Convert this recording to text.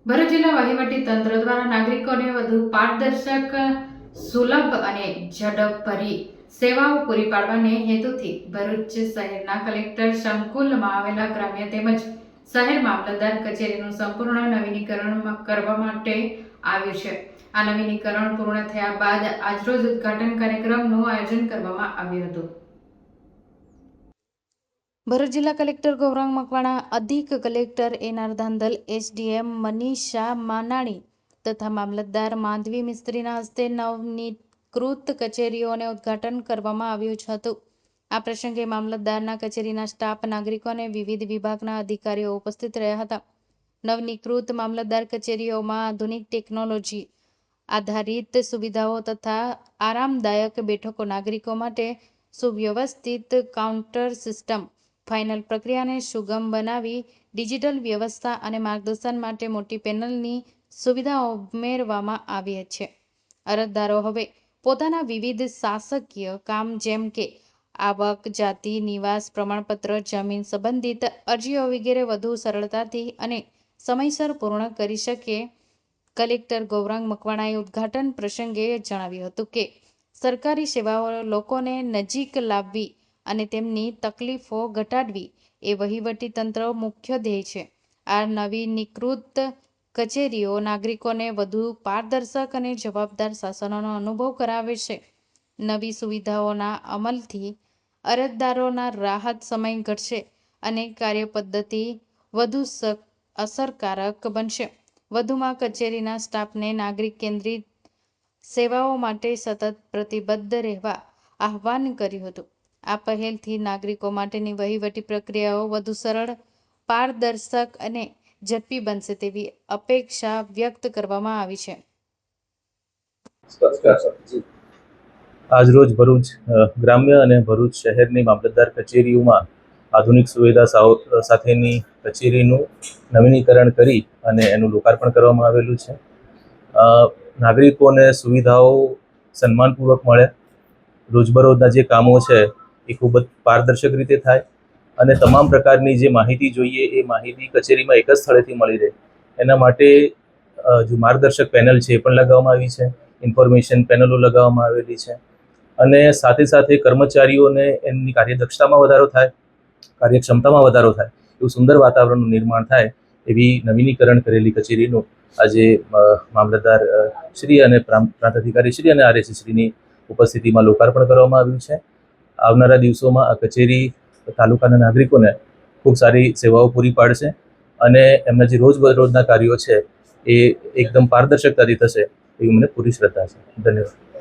ભરૂચ જિલ્લા વહીવટી તંત્ર દ્વારા નાગરિકોને વધુ પારદર્શક, સુલભ અને ઝડપભરી સેવાઓ પૂરી પાડવાને હેતુથી ભરૂચ શહેરના કલેક્ટર સંકુલમાં આવેલા ગ્રામ્ય તેમજ શહેર મામલતદાર કચેરીનું સંપૂર્ણ નવીનીકરણ કરવા માટે આવ્યું છે. આ નવીનીકરણ પૂર્ણ થયા બાદ આજરોજ ઉદ્ઘાટન કાર્યક્રમનું આયોજન કરવામાં આવ્યું હતું. ભરૂચ જિલ્લા કલેક્ટર ગૌરાંગ મકવાણા, અધિક કલેક્ટર એન.આર. ધાંધલ, એસડીએમ મનીષા માનાણી તથા મામલતદાર માધવી મિસ્ત્રીના હસ્તે નવનીકૃત કચેરીઓને ઉદ્ઘાટન કરવામાં આવ્યું હતું. આ પ્રસંગે મામલતદારના કચેરીના સ્ટાફ, નાગરિકો અને વિવિધ વિભાગના અધિકારીઓ ઉપસ્થિત રહ્યા હતા. નવનીકૃત મામલતદાર કચેરીઓમાં આધુનિક ટેકનોલોજી આધારિત સુવિધાઓ તથા આરામદાયક બેઠકો, નાગરિકો માટે સુવ્યવસ્થિત કાઉન્ટર સિસ્ટમ, ફાઇનલ પ્રક્રિયાને સુગમ બનાવી ડિજિટલ વ્યવસ્થા અને માર્ગદર્શન માટે મોટી પેનલની સુવિધાઓ ઉમેરવામાં આવી છે. અરજદારો હવે પોતાના વિવિધ શાસકીય કામ જેમ કે આવક, જાતિ, નિવાસ પ્રમાણપત્ર, જમીન સંબંધિત અરજીઓ વગેરે વધુ સરળતાથી અને સમયસર પૂર્ણ કરી શકે. કલેક્ટર ગૌરાંગ મકવાણાએ ઉદ્ઘાટન પ્રસંગે જણાવ્યું હતું કે સરકારી સેવાઓ લોકોને નજીક લાવવી અને તેમની તકલીફો ઘટાડવી એ વહીવટી તંત્ર મુખ્ય ધ્યેય છે. આ નવીનીકૃત કચેરીઓ નાગરિકોને વધુ પારદર્શક અને જવાબદાર શાસનનો અનુભવ કરાવે છે. નવી સુવિધાઓના અમલથી અરજદારોના રાહત સમય ઘટશે અને કાર્યપદ્ધતિ વધુ અસરકારક બનશે. વધુમાં કચેરીના સ્ટાફને નાગરિક કેન્દ્રિત સેવાઓ માટે સતત પ્રતિબદ્ધ રહેવા આહ્વાન કર્યું હતું. આ પહેલથી નાગરિકો માટેની વહીવટી પ્રક્રિયાઓ વધુ સરળ, પારદર્શક અને ઝડપી બનશે તેવી અપેક્ષા વ્યક્ત કરવામાં આવી છે. આજરોજ ભરૂચ ગ્રામ્ય અને ભરૂચ શહેરની મામલતદાર કચેરીઓમાં આધુનિક સુવિધા સાથેની કચેરીનું નવીનીકરણ કરી અને એનું લોકાર્પણ કરવામાં આવેલું છે. નાગરિકોને સુવિધાઓ સન્માનપૂર્વક મળે, રોજબરોજના જે કામો છે એ ખૂબ જ પારદર્શક રીતે થાય અને તમામ પ્રકારની જે માહિતી જોઈએ એ માહિતી કચેરીમાં એક જ સ્થળેથી મળી રહે. એના માટે જે માર્ગદર્શક પેનલ છે એ પણ લગાવવામાં આવી છે, ઇન્ફોર્મેશન પેનલો લગાવવામાં આવેલી છે અને સાથે સાથે કર્મચારીઓને એમની કાર્યદક્ષતામાં વધારો થાય, કાર્યક્ષમતામાં વધારો થાય એવું સુંદર વાતાવરણનું નિર્માણ થાય એવી નવીનીકરણ કરેલી કચેરીનું આજે મામલતદાર શ્રી અને પ્રાંત અધિકારી શ્રી અને આરએસી શ્રીની ઉપસ્થિતિમાં લોકાર્પણ કરવામાં આવ્યું છે. આવનારા દિવસોમાં આ કચેરી તાલુકાના નાગરિકોને ખૂબ સારી સેવાઓ પૂરી પાડશે અને એમના જે રોજબરોજના કાર્યો છે એ એકદમ પારદર્શકતાથી થશે એવી મને પૂરી શ્રદ્ધા છે. ધન્યવાદ.